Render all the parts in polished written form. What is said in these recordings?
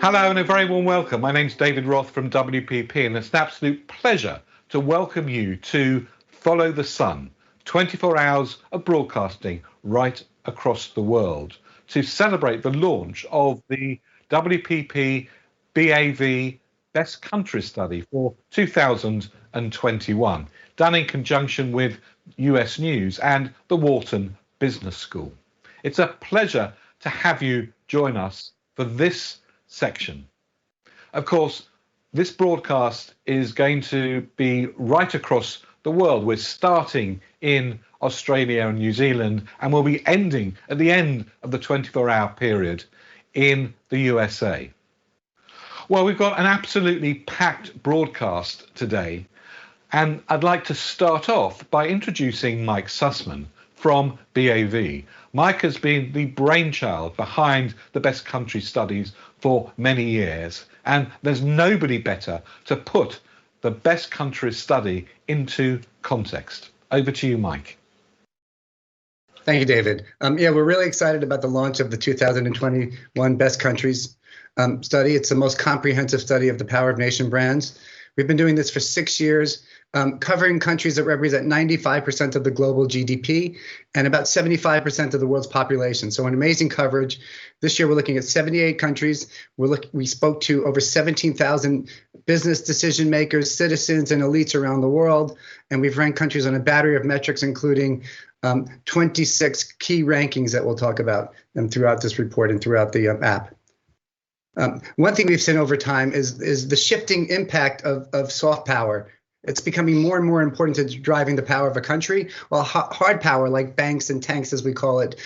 Hello and a very warm welcome. My name's David Roth from WPP, and it's an absolute pleasure to welcome you to Follow the Sun, 24 hours of broadcasting right across the world to celebrate the launch of the WPP BAV Best Country Study for 2021, done in conjunction with US News and the Wharton Business School. It's a pleasure to have you join us for this section. Of course, this broadcast is going to be right across the world. We're starting in Australia and New Zealand, and we'll be ending at the end of the 24-hour period in the USA. Well, we've got an absolutely packed broadcast today, and I'd like to start off by introducing Mike Sussman from BAV. Mike has been the brainchild behind the Best Country Studies for many years, and there's nobody better to put the Best Country Study into context. Over to you, Mike. Thank you, David. We're really excited about the launch of the 2021 Best Countries study. It's the most comprehensive study of the power of nation brands. We've been doing this for 6 years, covering countries that represent 95% of the global GDP and about 75% of the world's population. So an amazing coverage. This year, we're looking at 78 countries. We spoke to over 17,000 business decision makers, citizens, and elites around the world. And we've ranked countries on a battery of metrics, including 26 key rankings that we'll talk about throughout this report and throughout the app. One thing we've seen over time is the shifting impact of soft power. It's becoming more and more important to driving the power of a country, while hard power, like banks and tanks, as we call it,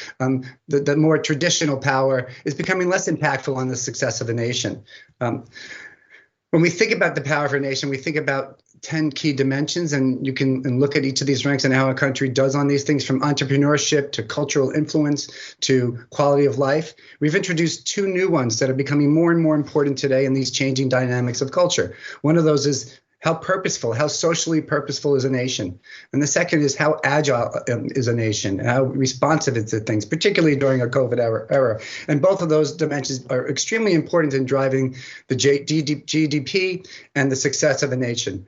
the more traditional power, is becoming less impactful on the success of a nation. When we think about the power of a nation, we think about 10 key dimensions, and you can look at each of these ranks and how a country does on these things, from entrepreneurship to cultural influence to quality of life. We've introduced 2 new ones that are becoming more and more important today in these changing dynamics of culture. One of those is how purposeful, how socially purposeful is a nation. And the second is how agile is a nation, how responsive it is to things, particularly during a COVID era. And both of those dimensions are extremely important in driving the GDP and the success of a nation.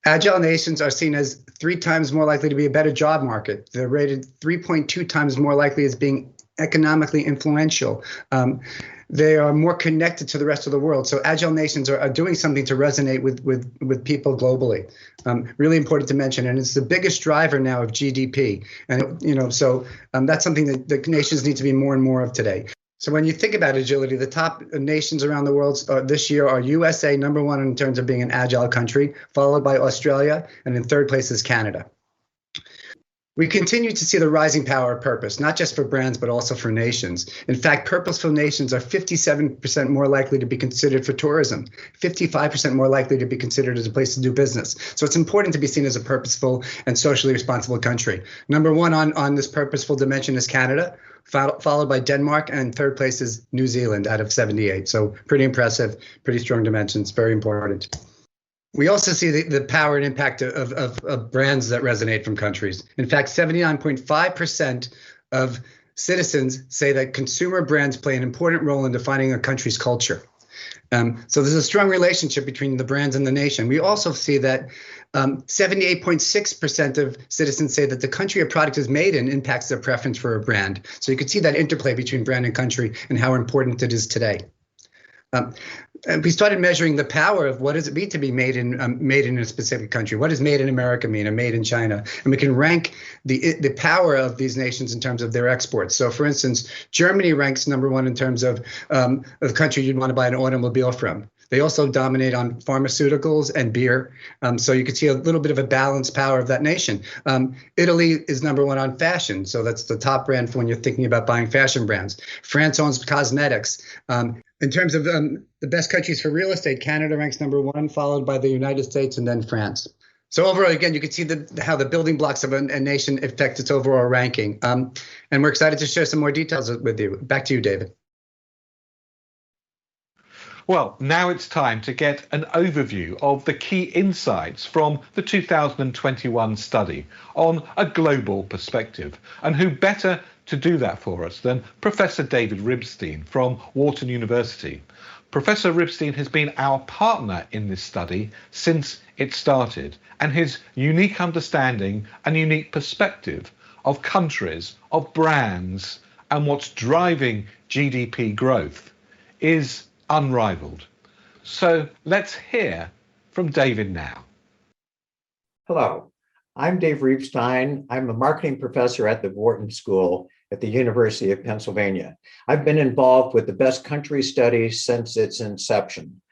Agile nations are seen as 3 times more likely to be a better job market. They're rated 3.2 times more likely as being economically influential. They are more connected to the rest of the world. So agile nations are doing something to resonate with people globally. Really important to mention, and it's the biggest driver now of GDP. And that's something that the nations need to be more and more of today. So when you think about agility, the top nations around the world this year are USA, number 1 in terms of being an agile country, followed by Australia, and in 3rd place is Canada. We continue to see the rising power of purpose, not just for brands, but also for nations. In fact, purposeful nations are 57% more likely to be considered for tourism, 55% more likely to be considered as a place to do business. So it's important to be seen as a purposeful and socially responsible country. Number 1 on this purposeful dimension is Canada, followed by Denmark, and 3rd place is New Zealand out of 78. So pretty impressive, pretty strong dimensions, very important. We also see the power and impact of brands that resonate from countries. In fact, 79.5% of citizens say that consumer brands play an important role in defining a country's culture. So there's a strong relationship between the brands and the nation. We also see that 78.6% of citizens say that the country a product is made in impacts their preference for a brand. So you can see that interplay between brand and country and how important it is today. And we started measuring the power of what does it mean to be made in a specific country. What does made in America mean, and made in China? And we can rank the power of these nations in terms of their exports. So, for instance, Germany ranks number 1 in terms of the country you'd want to buy an automobile from. They also dominate on pharmaceuticals and beer. So you can see a little bit of a balanced power of that nation. Italy is number 1 on fashion. So that's the top brand for when you're thinking about buying fashion brands. France owns cosmetics. In terms of the best countries for real estate, Canada ranks number 1, followed by the United States and then France. So overall, again, you can see how the building blocks of a nation affect its overall ranking. And we're excited to share some more details with you. Back to you, David. Well, now it's time to get an overview of the key insights from the 2021 study on a global perspective. And who better to do that for us than Professor David Ribstein from Wharton University. Professor Ribstein has been our partner in this study since it started, and his unique understanding and unique perspective of countries, of brands, and what's driving GDP growth is unrivaled. So let's hear from David now. Hello, I'm Dave Reibstein. I'm a marketing professor at the Wharton School at the University of Pennsylvania. I've been involved with the Best Country Study since its inception.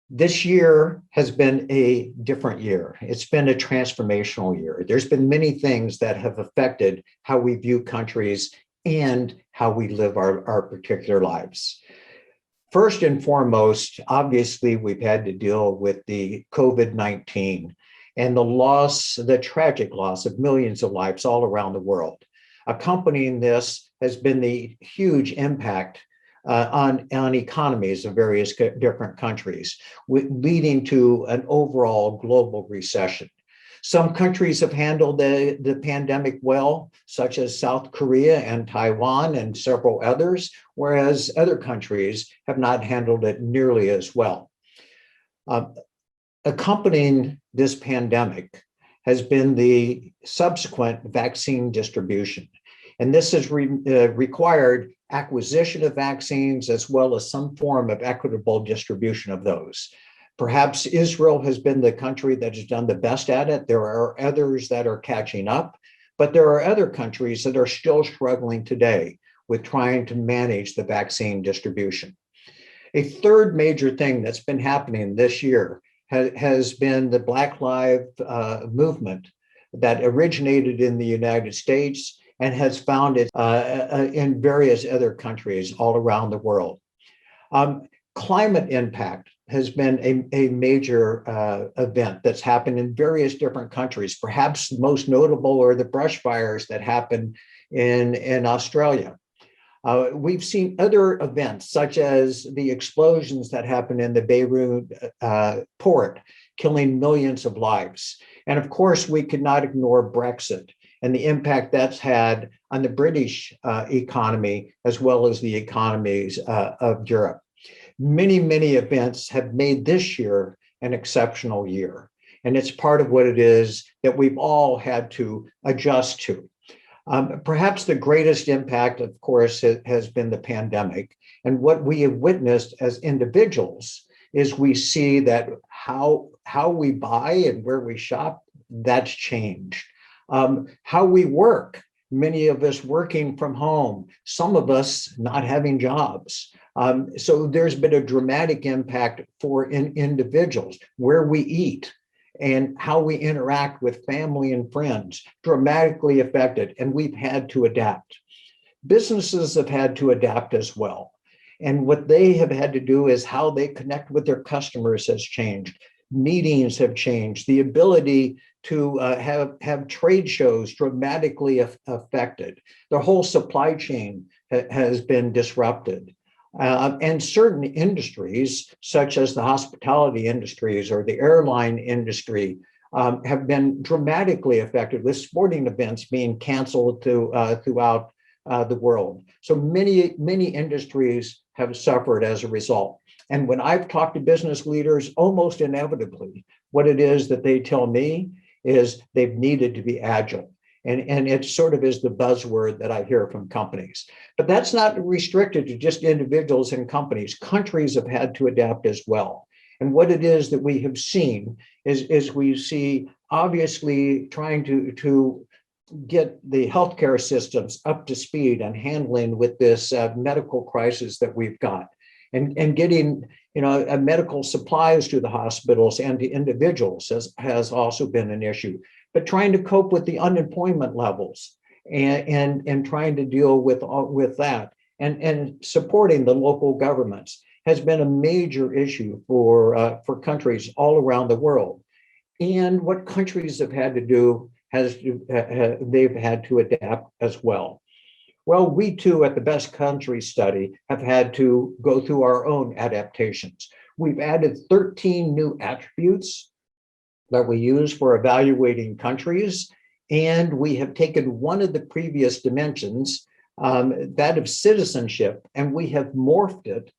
This year has been a different year. It's been a transformational year. There's been many things that have affected how we view countries and how we live our particular lives. First and foremost, obviously, we've had to deal with the COVID-19 and the tragic loss of millions of lives all around the world. Accompanying this has been the huge impact on economies of various different countries, leading to an overall global recession. Some countries have handled the pandemic well, such as South Korea and Taiwan and several others, whereas other countries have not handled it nearly as well. Accompanying this pandemic has been the subsequent vaccine distribution. And this has required acquisition of vaccines as well as some form of equitable distribution of those. Perhaps Israel has been the country that has done the best at it. There are others that are catching up, but there are other countries that are still struggling today with trying to manage the vaccine distribution. A third major thing that's been happening this year has been the Black Lives movement that originated in the United States and has found it in various other countries all around the world. Climate impact has been a major event that's happened in various different countries. Perhaps the most notable are the brush fires that happened in Australia. We've seen other events, such as the explosions that happened in the Beirut port, killing millions of lives. And of course, we could not ignore Brexit and the impact that's had on the British economy, as well as the economies of Europe. Many, many events have made this year an exceptional year. And it's part of what it is that we've all had to adjust to. Perhaps the greatest impact, of course, has been the pandemic. And what we have witnessed as individuals is we see that how we buy and where we shop, that's changed. How we work, many of us working from home, some of us not having jobs. So there's been a dramatic impact for individuals, where we eat and how we interact with family and friends, dramatically affected, and we've had to adapt. Businesses have had to adapt as well. And what they have had to do is how they connect with their customers has changed. Meetings have changed. The ability to have trade shows dramatically affected. The whole supply chain has been disrupted. And certain industries, such as the hospitality industries or the airline industry, have been dramatically affected, with sporting events being canceled throughout the world. So many, many industries have suffered as a result. And when I've talked to business leaders, almost inevitably, what it is that they tell me is they've needed to be agile. And it sort of is the buzzword that I hear from companies. But that's not restricted to just individuals and companies. Countries have had to adapt as well. And what it is that we have seen is we see, obviously, trying to get the healthcare systems up to speed and handling with this medical crisis that we've got. And getting medical supplies to the hospitals and to individuals has also been an issue. But trying to cope with the unemployment levels and trying to deal with that and supporting the local governments has been a major issue for countries all around the world. And what countries have had to do they've had to adapt as well. Well, we too at the Best Country Study have had to go through our own adaptations. We've added 13 new attributes that we use for evaluating countries, and we have taken one of the previous dimensions, that of citizenship, and we have morphed it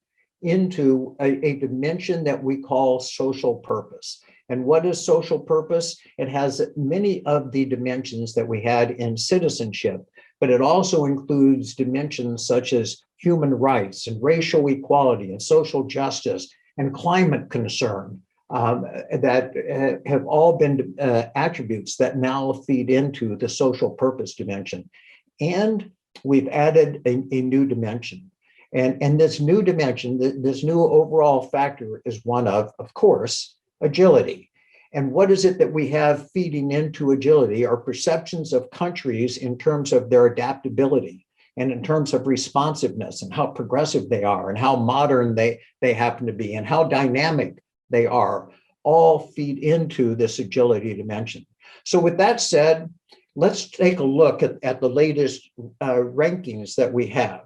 into a dimension that we call social purpose. And what is social purpose? It has many of the dimensions that we had in citizenship, but it also includes dimensions such as human rights and racial equality and social justice and climate concern, that have all been attributes that now feed into the social purpose dimension. And we've added a new dimension. And this new dimension, this new overall factor is one of course, agility. And what is it that we have feeding into agility? Our perceptions of countries in terms of their adaptability and in terms of responsiveness and how progressive they are and how modern they happen to be and how dynamic they are, all feed into this agility dimension. So with that said, let's take a look at the latest rankings that we have.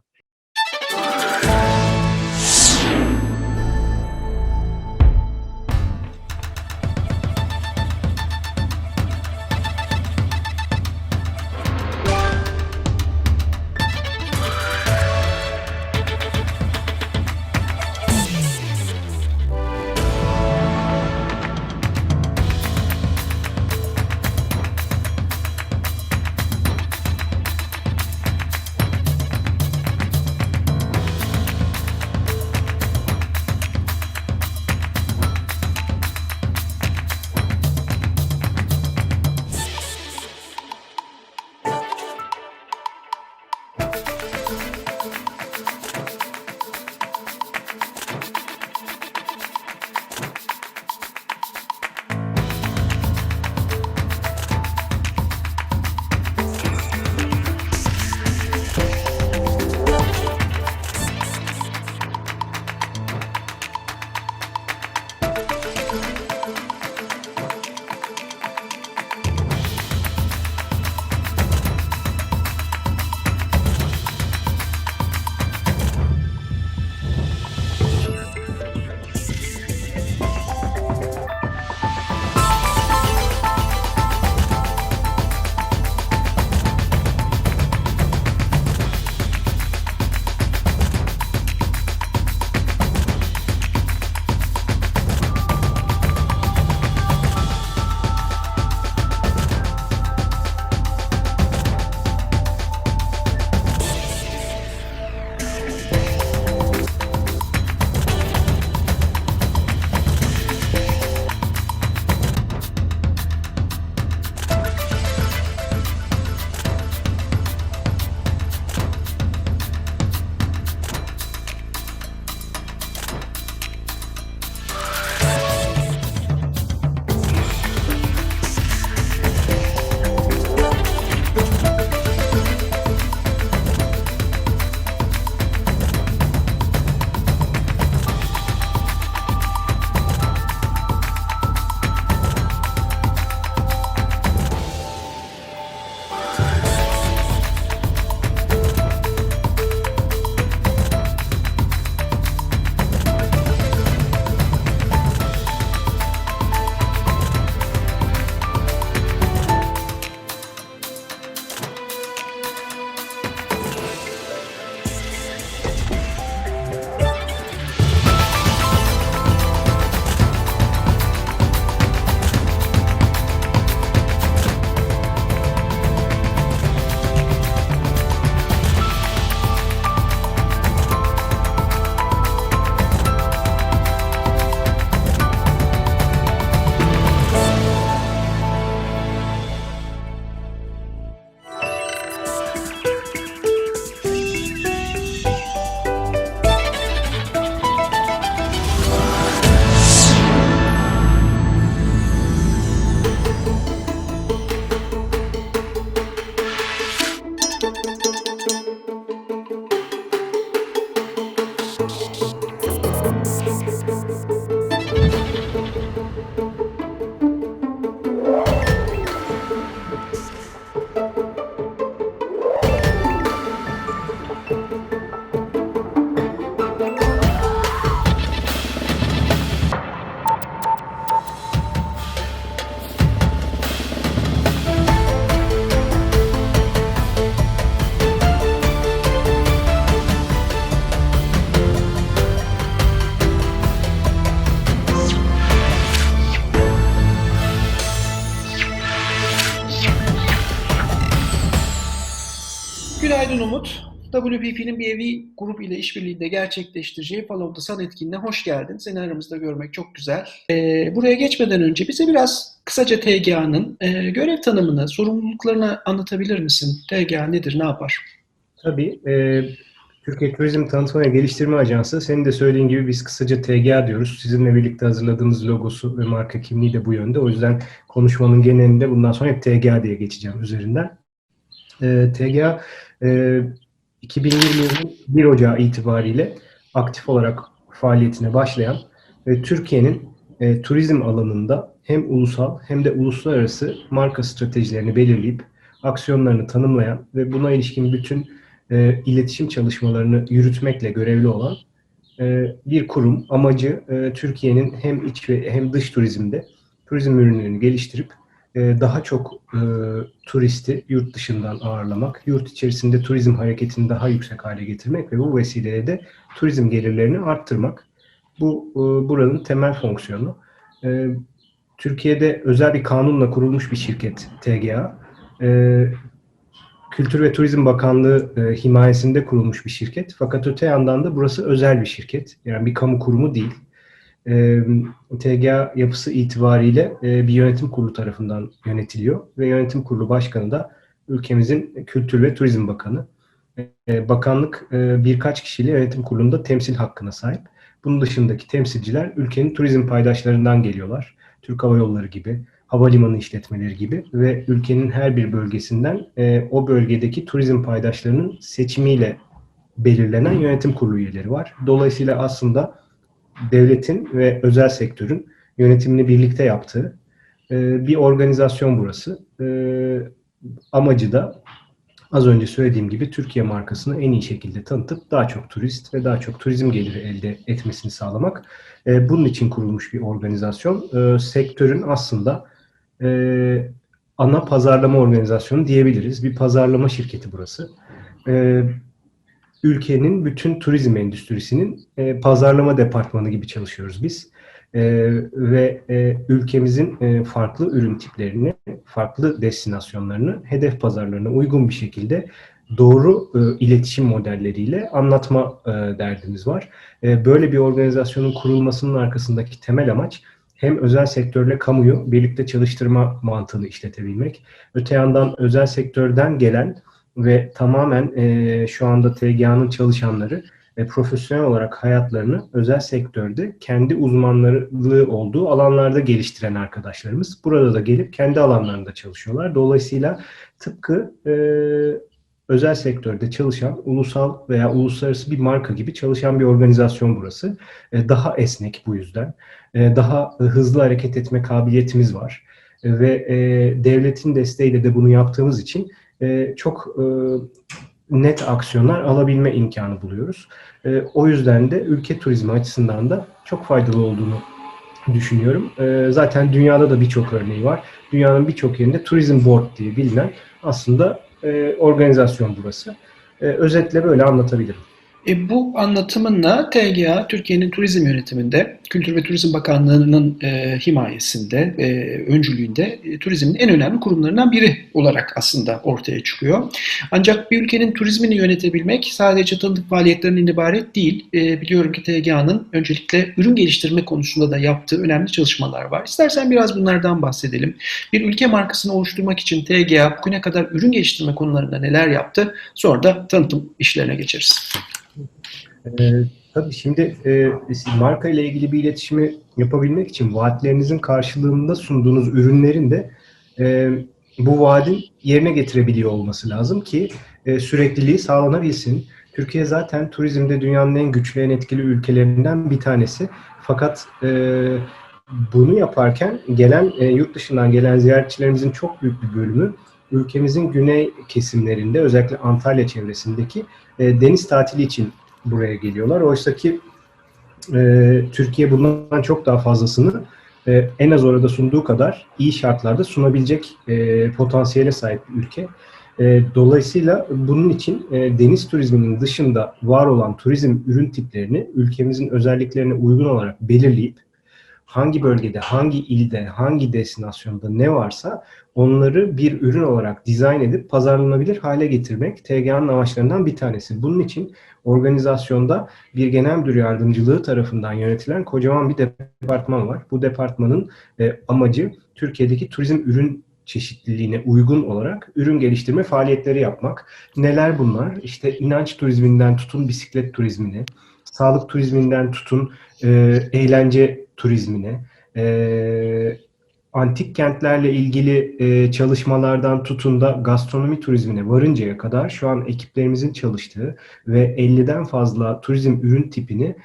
Günaydın Umut. WPP'nin bir evi grup ile işbirliğinde gerçekleştireceği Follow the Sun etkinliğine hoş geldin. Seni aramızda görmek çok güzel. Buraya geçmeden önce bize biraz kısaca TGA'nın görev tanımını, sorumluluklarını anlatabilir misin? TGA nedir, ne yapar? Tabii. Türkiye Turizm Tanıtma ve Geliştirme Ajansı, senin de söylediğin gibi biz kısaca TGA diyoruz. Sizinle birlikte hazırladığımız logosu ve marka kimliği de bu yönde. O yüzden konuşmanın genelinde bundan sonra hep TGA diye geçeceğim üzerinden. TGA 2020 yılının 1 Ocağı itibariyle aktif olarak faaliyetine başlayan ve Türkiye'nin turizm alanında hem ulusal hem de uluslararası marka stratejilerini belirleyip aksiyonlarını tanımlayan ve buna ilişkin bütün iletişim çalışmalarını yürütmekle görevli olan bir kurum. Amacı Türkiye'nin hem iç ve hem dış turizmde turizm ürünlerini geliştirip daha çok turisti yurt dışından ağırlamak, yurt içerisinde turizm hareketini daha yüksek hale getirmek ve bu vesileyle de turizm gelirlerini arttırmak. Bu buranın temel fonksiyonu. Türkiye'de özel bir kanunla kurulmuş bir şirket TGA. Kültür ve Turizm Bakanlığı himayesinde kurulmuş bir şirket. Fakat öte yandan da burası özel bir şirket. Yani bir kamu kurumu değil. TGA yapısı itibariyle bir yönetim kurulu tarafından yönetiliyor ve yönetim kurulu başkanı da ülkemizin Kültür ve Turizm Bakanı. Bakanlık birkaç kişiyle yönetim kurulunda temsil hakkına sahip. Bunun dışındaki temsilciler ülkenin turizm paydaşlarından geliyorlar. Türk Hava Yolları gibi, havalimanı işletmeleri gibi ve ülkenin her bir bölgesinden o bölgedeki turizm paydaşlarının seçimiyle belirlenen yönetim kurulu üyeleri var. Dolayısıyla aslında devletin ve özel sektörün yönetimini birlikte yaptığı bir organizasyon burası. Amacı da az önce söylediğim gibi Türkiye markasını en iyi şekilde tanıtıp daha çok turist ve daha çok turizm geliri elde etmesini sağlamak. Bunun için kurulmuş bir organizasyon. Sektörün aslında ana pazarlama organizasyonu diyebiliriz. Bir pazarlama şirketi burası. Ülkenin bütün turizm endüstrisinin pazarlama departmanı gibi çalışıyoruz biz. Ve ülkemizin farklı ürün tiplerini, farklı destinasyonlarını, hedef pazarlarına uygun bir şekilde doğru iletişim modelleriyle anlatma derdimiz var. Böyle bir organizasyonun kurulmasının arkasındaki temel amaç hem özel sektörle kamuyu birlikte çalıştırma mantığını işletebilmek, öte yandan özel sektörden gelen ve tamamen şu anda TGA'nın çalışanları profesyonel olarak hayatlarını özel sektörde kendi uzmanlığı olduğu alanlarda geliştiren arkadaşlarımız. Burada da gelip kendi alanlarında çalışıyorlar. Dolayısıyla tıpkı özel sektörde çalışan ulusal veya uluslararası bir marka gibi çalışan bir organizasyon burası. Daha esnek bu yüzden. Daha hızlı hareket etme kabiliyetimiz var. Ve devletin desteğiyle de bunu yaptığımız için çok net aksiyonlar alabilme imkanı buluyoruz. O yüzden de ülke turizmi açısından da çok faydalı olduğunu düşünüyorum. Zaten dünyada da birçok örneği var. Dünyanın birçok yerinde Tourism Board diye bilinen aslında organizasyon burası. Özetle böyle anlatabilirim. Bu anlatımınla TGA, Türkiye'nin turizm yönetiminde, Kültür ve Turizm Bakanlığı'nın himayesinde, öncülüğünde turizmin en önemli kurumlarından biri olarak aslında ortaya çıkıyor. Ancak bir ülkenin turizmini yönetebilmek sadece tanıtık faaliyetlerinden ibaret değil. Biliyorum ki TGA'nın öncelikle ürün geliştirme konusunda da yaptığı önemli çalışmalar var. İstersen biraz bunlardan bahsedelim. Bir ülke markasını oluşturmak için TGA bugüne kadar ürün geliştirme konularında neler yaptı? Sonra da tanıtım işlerine geçeriz. Tabii şimdi marka ile ilgili bir iletişimi yapabilmek için vaatlerinizin karşılığında sunduğunuz ürünlerin de bu vaadin yerine getirebiliyor olması lazım ki sürekliliği sağlanabilsin. Türkiye zaten turizmde dünyanın en güçlü, en etkili ülkelerinden bir tanesi. Fakat bunu yaparken yurt dışından gelen ziyaretçilerimizin çok büyük bir bölümü ülkemizin güney kesimlerinde, özellikle Antalya çevresindeki deniz tatili için buraya geliyorlar. Oysa ki Türkiye bundan çok daha fazlasını en az orada sunduğu kadar iyi şartlarda sunabilecek potansiyele sahip bir ülke. Dolayısıyla bunun için deniz turizminin dışında var olan turizm ürün tiplerini ülkemizin özelliklerine uygun olarak belirleyip hangi bölgede, hangi ilde, hangi destinasyonda ne varsa onları bir ürün olarak dizayn edip pazarlanabilir hale getirmek TGA'nın amaçlarından bir tanesi. Bunun için organizasyonda bir genel müdür yardımcılığı tarafından yönetilen kocaman bir departman var. Bu departmanın amacı Türkiye'deki turizm ürün çeşitliliğine uygun olarak ürün geliştirme faaliyetleri yapmak. Neler bunlar? İşte inanç turizminden tutun bisiklet turizmine, sağlık turizminden tutun eğlence turizmine, antik kentlerle ilgili çalışmalardan tutun da gastronomi turizmine varıncaya kadar şu an ekiplerimizin çalıştığı ve 50'den fazla turizm ürün tipini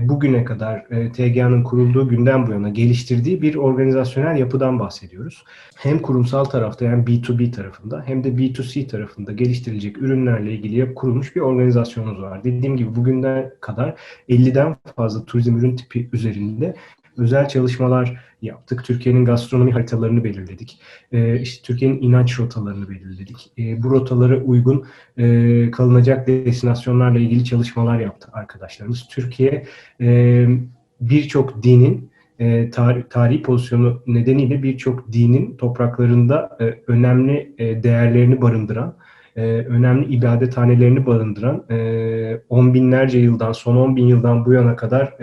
bugüne kadar TGA'nın kurulduğu günden bu yana geliştirdiği bir organizasyonel yapıdan bahsediyoruz. Hem kurumsal tarafta yani B2B tarafında hem de B2C tarafında geliştirilecek ürünlerle ilgili kurulmuş bir organizasyonumuz var. Dediğim gibi bugünden kadar 50'den fazla turizm ürün tipi üzerinde özel çalışmalar yaptık. Türkiye'nin gastronomi haritalarını belirledik. İşte Türkiye'nin inanç rotalarını belirledik. Bu rotalara uygun kalınacak destinasyonlarla ilgili çalışmalar yaptı arkadaşlarımız. Türkiye birçok dinin tarihi pozisyonu nedeniyle birçok dinin topraklarında önemli değerlerini barındıran, önemli ibadethanelerini barındıran, on binlerce yıldan, son 10 bin yıldan bu yana kadar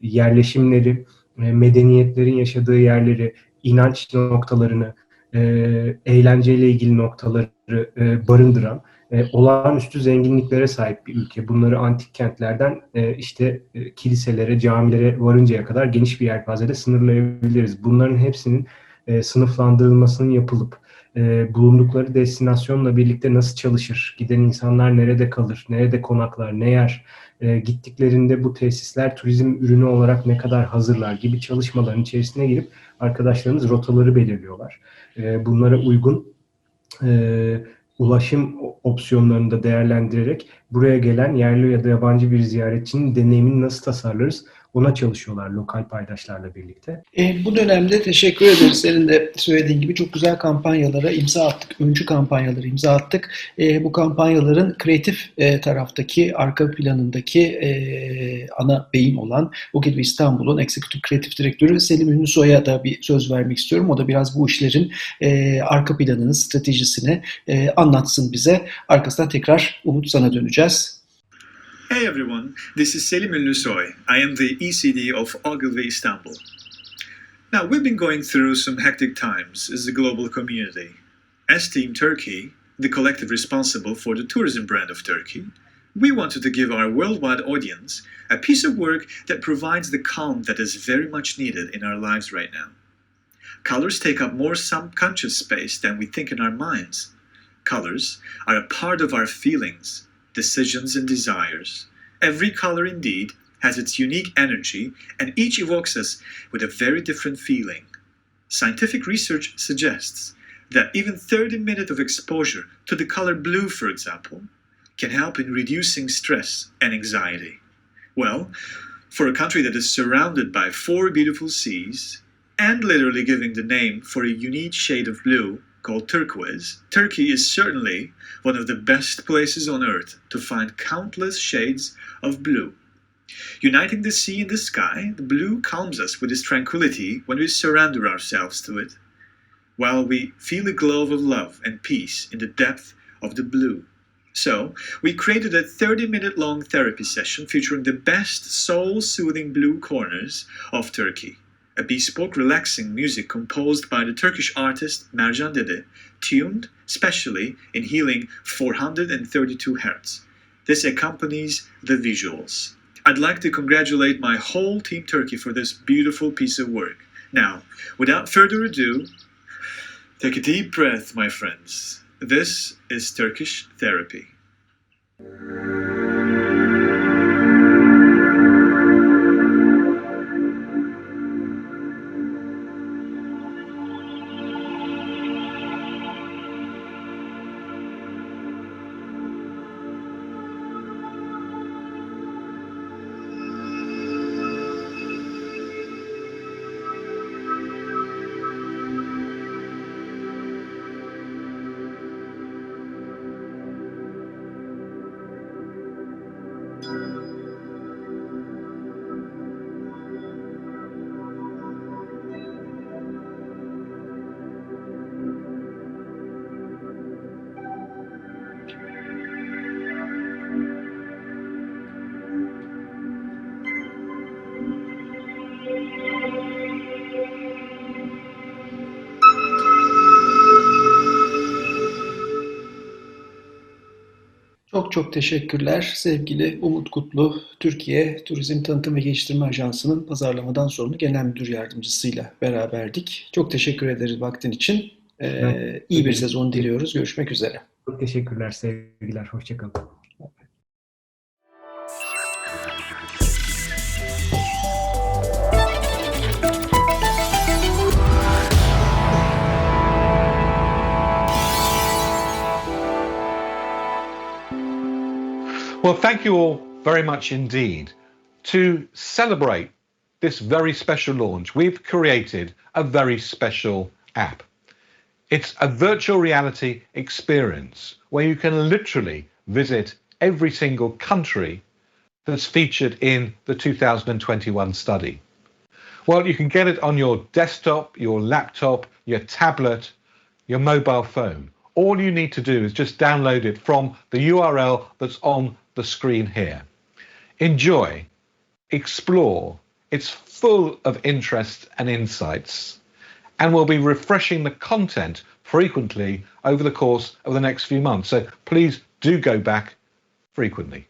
yerleşimleri, medeniyetlerin yaşadığı yerleri, inanç noktalarını, eğlenceyle ilgili noktaları barındıran, olağanüstü zenginliklere sahip bir ülke. Bunları antik kentlerden kiliselere, camilere varıncaya kadar geniş bir yelpazede sınırlayabiliriz. Bunların hepsinin sınıflandırılmasının yapılıp bulundukları destinasyonla birlikte nasıl çalışır, giden insanlar nerede kalır, nerede konaklar, ne yer, gittiklerinde bu tesisler turizm ürünü olarak ne kadar hazırlar gibi çalışmaların içerisine girip arkadaşlarımız rotaları belirliyorlar. Bunlara uygun ulaşım opsiyonlarını da değerlendirerek buraya gelen yerli ya da yabancı bir ziyaretçinin deneyimini nasıl tasarlarız ona çalışıyorlar lokal paydaşlarla birlikte. Bu dönemde teşekkür ederiz. Senin de söylediğin gibi çok güzel kampanyalara imza attık. Öncü kampanyalara imza attık. Bu kampanyaların kreatif taraftaki, arka planındaki ana beyin olan Bukit ve İstanbul'un Executive Kreatif Direktörü Selim Ünlüsoy'a da bir söz vermek istiyorum. O da biraz bu işlerin arka planını, stratejisini anlatsın bize. Arkasından tekrar Umut sana döneceğiz. Hey everyone, this is Selim Ünlüsoy. I am the ECD of Ogilvy Istanbul. Now, we've been going through some hectic times as a global community. As Team Turkey, the collective responsible for the tourism brand of Turkey, we wanted to give our worldwide audience a piece of work that provides the calm that is very much needed in our lives right now. Colors take up more subconscious space than we think in our minds. Colors are a part of our feelings, decisions, and desires. Every color indeed has its unique energy, and each evokes us with a very different feeling. Scientific research suggests that even 30 minutes of exposure to the color blue, for example, can help in reducing stress and anxiety. Well, for a country that is surrounded by 4 beautiful seas, and literally giving the name for a unique shade of blue called turquoise, Turkey is certainly one of the best places on earth to find countless shades of blue. Uniting the sea and the sky, the blue calms us with its tranquility when we surrender ourselves to it, while we feel a glow of love and peace in the depth of the blue. So, we created a 30-minute-long therapy session featuring the best soul-soothing blue corners of Turkey. A bespoke relaxing music composed by the Turkish artist Mercan Dede, tuned specially in healing 432 Hz. This accompanies the visuals. I'd like to congratulate my whole Team Turkey for this beautiful piece of work. Now, without further ado, take a deep breath, my friends. This is Turkish therapy. Çok çok teşekkürler sevgili Umut Kutlu, Türkiye Turizm Tanıtım ve Geliştirme Ajansı'nın pazarlamadan sorumlu genel müdür yardımcısıyla beraberdik. Çok teşekkür ederiz vaktin için. İyi bir sezon diliyoruz. Görüşmek üzere. Çok teşekkürler, sevgiler. Hoşçakalın. Well, thank you all very much indeed. To celebrate this very special launch, we've created a very special app. It's a virtual reality experience where you can literally visit every single country that's featured in the 2021 study. Well, you can get it on your desktop, your laptop, your tablet, your mobile phone. All you need to do is just download it from the URL that's on the screen here. Enjoy, explore. It's full of interest and insights, and we'll be refreshing the content frequently over the course of the next few months. So please do go back frequently.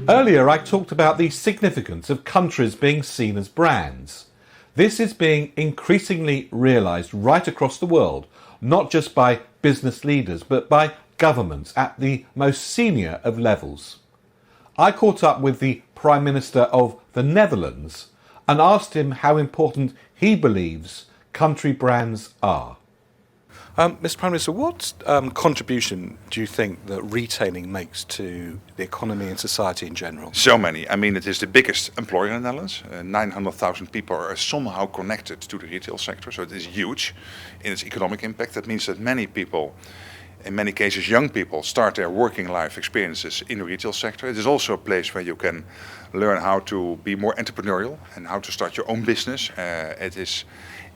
Earlier, I talked about the significance of countries being seen as brands. This is being increasingly realised right across the world, not just by business leaders, but by governments at the most senior of levels. I caught up with the Prime Minister of the Netherlands and asked him how important he believes country brands are. Mr. Prime Minister, what contribution do you think that retailing makes to the economy and society in general? So many. I mean, it is the biggest employer in the Netherlands. 900,000 people are somehow connected to the retail sector, so it is huge in its economic impact. That means that many people, in many cases young people, start their working life experiences in the retail sector. It is also a place where you can learn how to be more entrepreneurial and how to start your own business. It is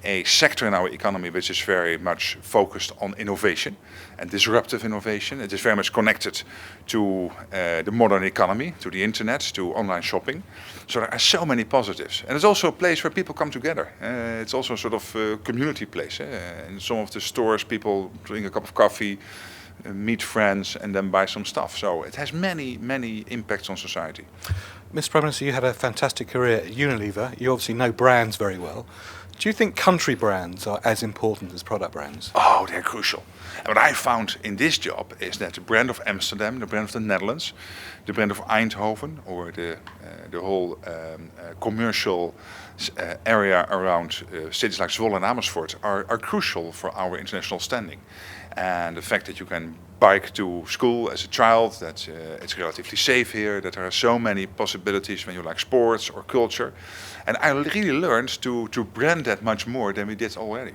a sector in our economy which is very much focused on innovation and disruptive innovation. It is very much connected to the modern economy, to the internet, to online shopping. So there are so many positives. And it's also a place where people come together. It's also a sort of community place. In some of the stores, people drink a cup of coffee, meet friends, and then buy some stuff. So it has many, many impacts on society. Mr. Prime Minister, you had a fantastic career at Unilever. You obviously know brands very well. Do you think country brands are as important as product brands? Oh, they're crucial. And what I found in this job is that the brand of Amsterdam, the brand of the Netherlands, the brand of Eindhoven, or the whole commercial area around cities like Zwolle and Amersfoort are crucial for our international standing. And the fact that you can bike to school as a child, that it's relatively safe here, that there are so many possibilities when you like sports or culture. And I really learned to brand that much more than we did already.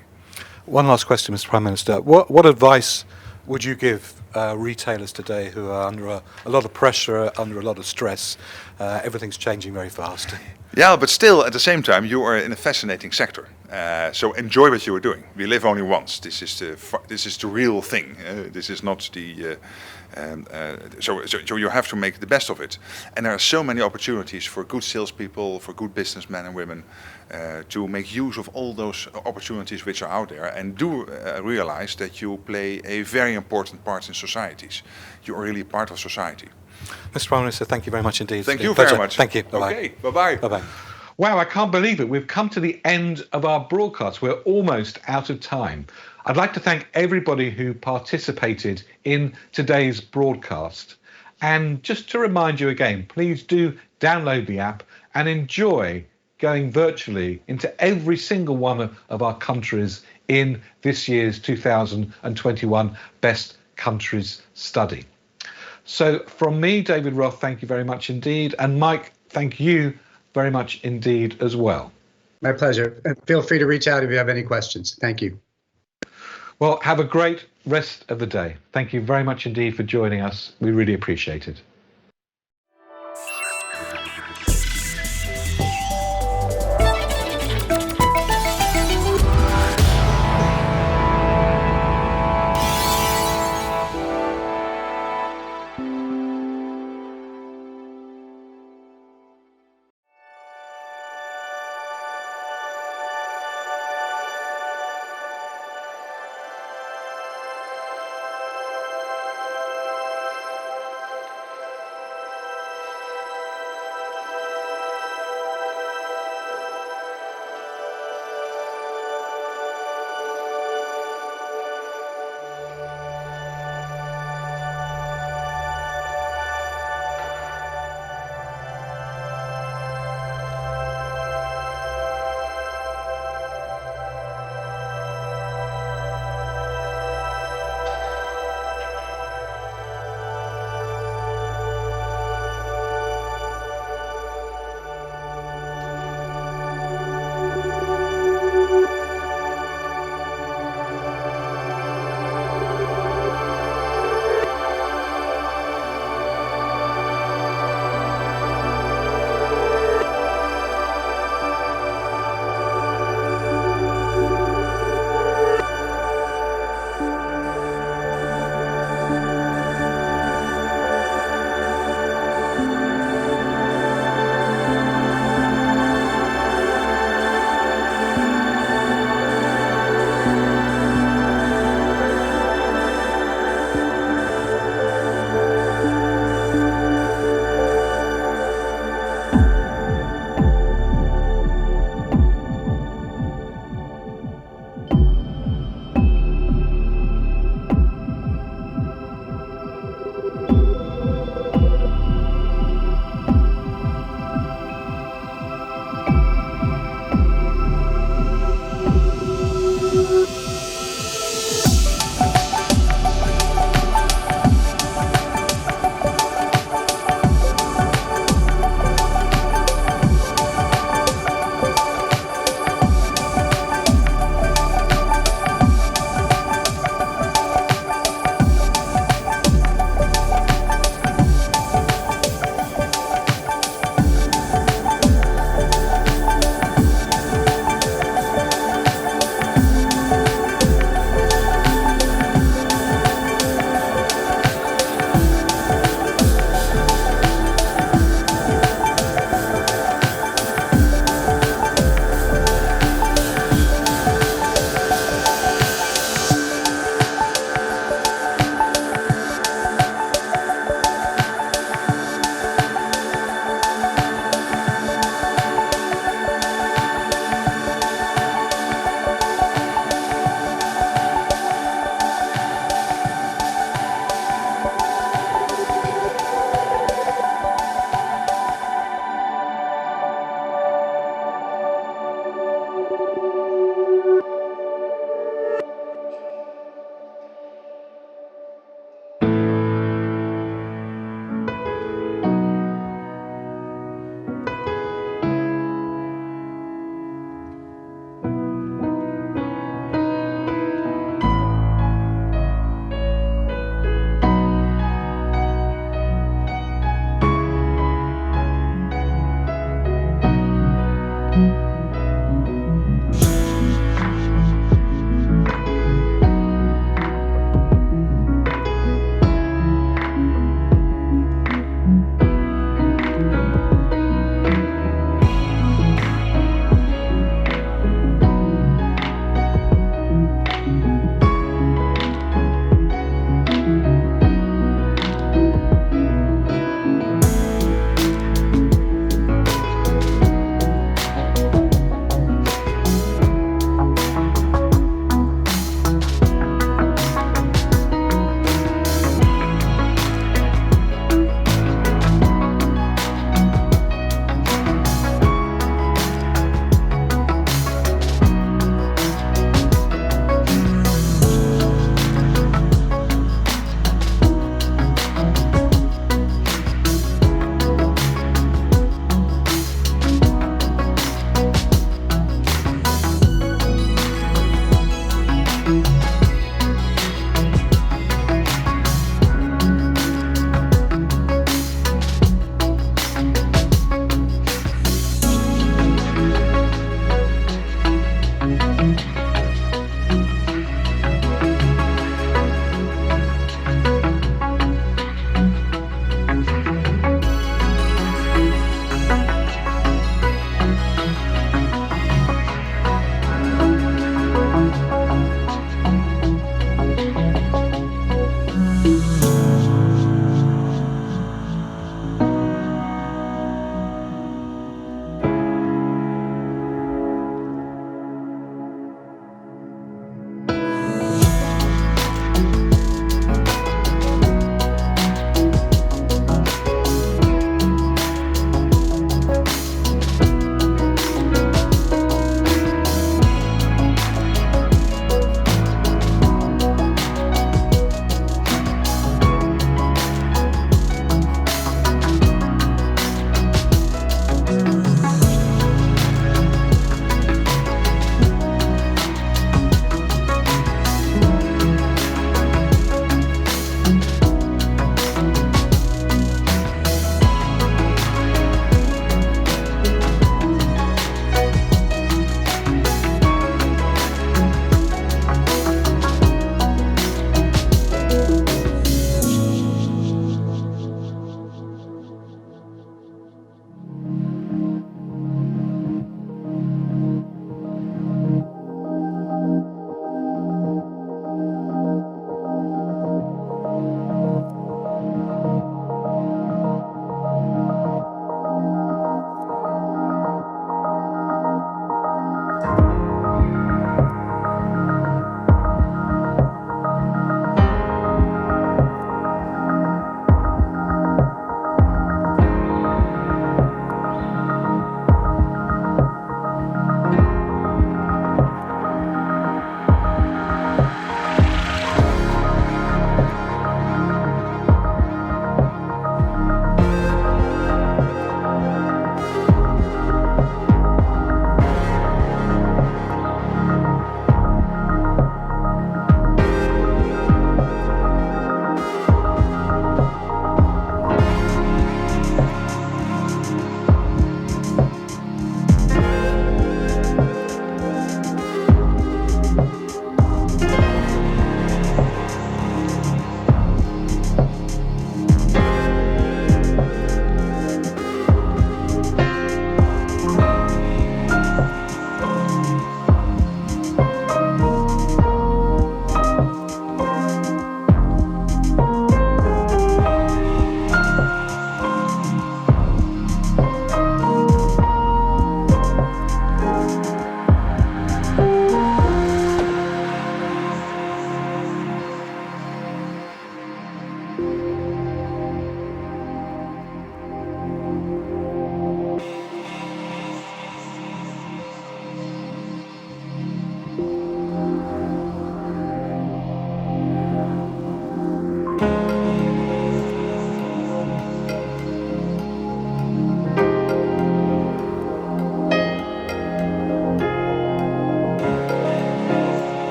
One last question, Mr. Prime Minister. What advice would you give retailers today who are under a lot of pressure, under a lot of stress? Everything's changing very fast. Yeah, but still, at the same time, you are in a fascinating sector. So enjoy what you are doing. We live only once. This is the real thing. This is not the. So you have to make the best of it. And there are so many opportunities for good salespeople, for good businessmen and women, to make use of all those opportunities which are out there. And do realize that you play a very important part in societies. You are really part of society. Mr. Prime Minister, thank you very much indeed. Thank you very much. Thank you. Bye-bye. Okay, bye-bye. Bye-bye. Wow, I can't believe it. We've come to the end of our broadcast. We're almost out of time. I'd like to thank everybody who participated in today's broadcast. And just to remind you again, please do download the app and enjoy going virtually into every single one of our countries in this year's 2021 Best Countries Study. So from me, David Roth, thank you very much indeed. And Mike, thank you very much indeed as well. My pleasure. And feel free to reach out if you have any questions. Thank you. Well, have a great rest of the day. Thank you very much indeed for joining us. We really appreciate it.